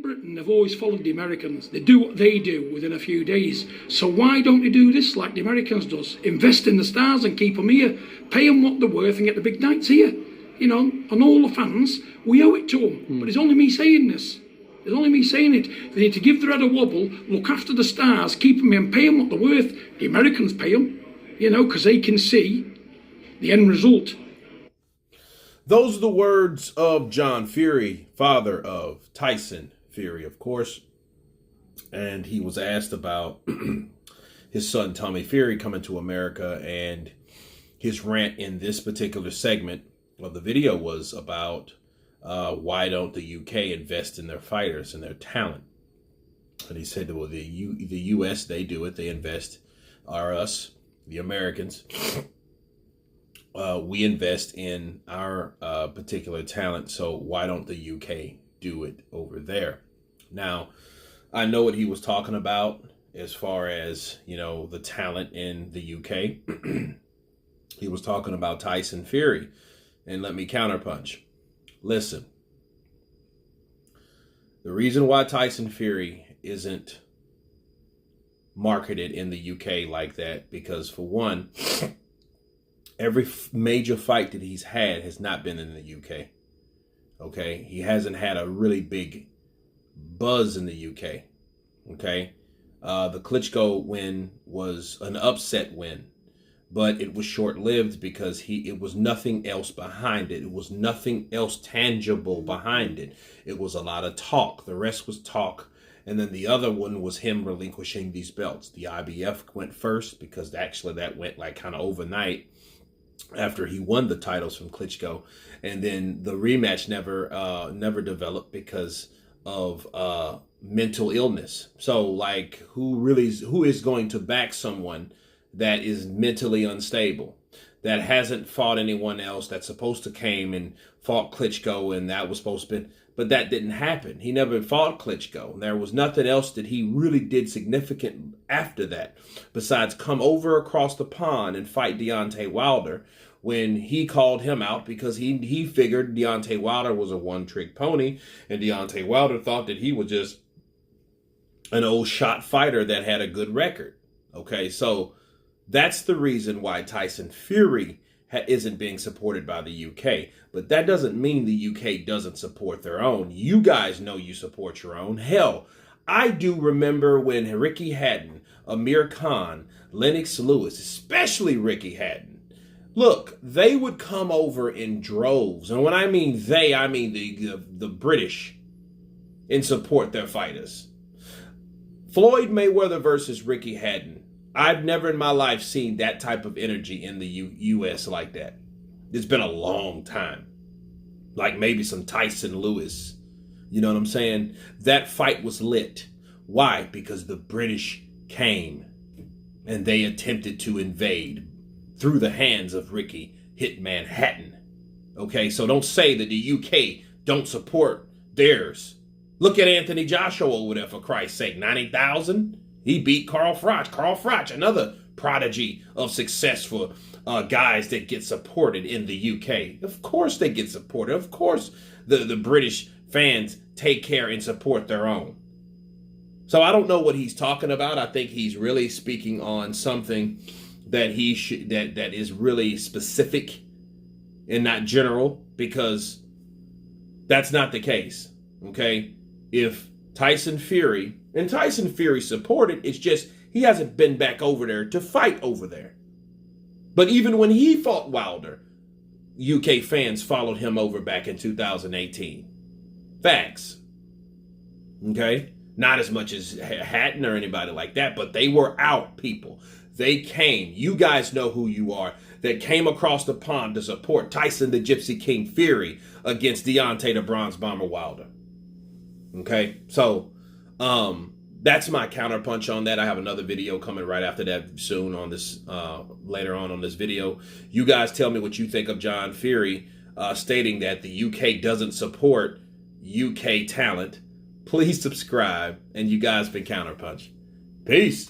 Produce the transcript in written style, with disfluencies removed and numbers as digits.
Britain have always followed the Americans. They do what they do within a few days. So why don't they do this like the Americans does? Invest in the stars and keep them here. Pay them what they're worth and get the big nights here. You know, and all the fans, we owe it to them. But it's only me saying this. It's only me saying it. They need to give their head a wobble, look after the stars, keep them in, pay them what they're worth. The Americans pay them, you know, because they can see the end result. Those are the words of John Fury, father of Tyson Fury, of course. And he was asked about his son, Tommy Fury, coming to America. And his rant in this particular segment of the video was about why don't the UK invest in their fighters and their talent? And he said, well, the US, they do it. They invest, are us, the Americans. We invest in our particular talent, so why don't the UK do it over there? Now, I know what he was talking about as far as, you know, the talent in the UK. He was talking about Tyson Fury. And let me counterpunch. Listen, the reason why Tyson Fury isn't marketed in the UK like that, because for one, every major fight that he's had has not been in the UK. Okay? He hasn't had a really big buzz in the UK. Okay? The Klitschko win was an upset win, but it was short-lived because it was nothing else behind it. It was nothing else tangible behind it. It was a lot of talk. The rest was talk. And then the other one was him relinquishing these belts. The IBF went first because actually that went like kind of overnight after he won the titles from Klitschko. And then the rematch never developed because of mental illness. So like who is going to back someone that is mentally unstable, that hasn't fought anyone else, that's supposed to came and fought Klitschko, and that was supposed to be, but that didn't happen. He never fought Klitschko. There was nothing else that he really did significant after that, besides come over across the pond and fight Deontay Wilder when he called him out because he figured Deontay Wilder was a one-trick pony, and Deontay Wilder thought that he was just an old shot fighter that had a good record. Okay, so that's the reason why Tyson Fury isn't being supported by the UK. But that doesn't mean the UK doesn't support their own. You guys know you support your own. Hell, I do remember when Ricky Hatton, Amir Khan, Lennox Lewis, especially Ricky Hatton, look, they would come over in droves. And when I mean they, I mean the British, and support their fighters. Floyd Mayweather versus Ricky Hatton. I've never in my life seen that type of energy in the U.S. like that. It's been a long time. Like maybe some Tyson Lewis. You know what I'm saying? That fight was lit. Why? Because the British came and they attempted to invade through the hands of Ricky Hitman Hatton. Okay, so don't say that the UK don't support theirs. Look at Anthony Joshua over there, for Christ's sake. 90,000? He beat Carl Froch. Carl Froch, another prodigy of success for guys that get supported in the UK. Of course they get supported. Of course the British fans take care and support their own. So I don't know what he's talking about. I think he's really speaking on something that that is really specific and not general, because that's not the case. Okay? If Tyson Fury supported, it's just he hasn't been back over there to fight over there. But even when he fought Wilder, UK fans followed him over back in 2018. Facts. Okay? Not as much as Hatton or anybody like that, but they were out, people. They came. You guys know who you are. That came across the pond to support Tyson the Gypsy King Fury against Deontay the Bronze Bomber Wilder. Okay? So, that's my counterpunch on that. I have another video coming right after that soon on this, later on this video. You guys tell me what you think of John Fury stating that the UK doesn't support UK talent. Please subscribe, and you guys been Counterpunch. Peace.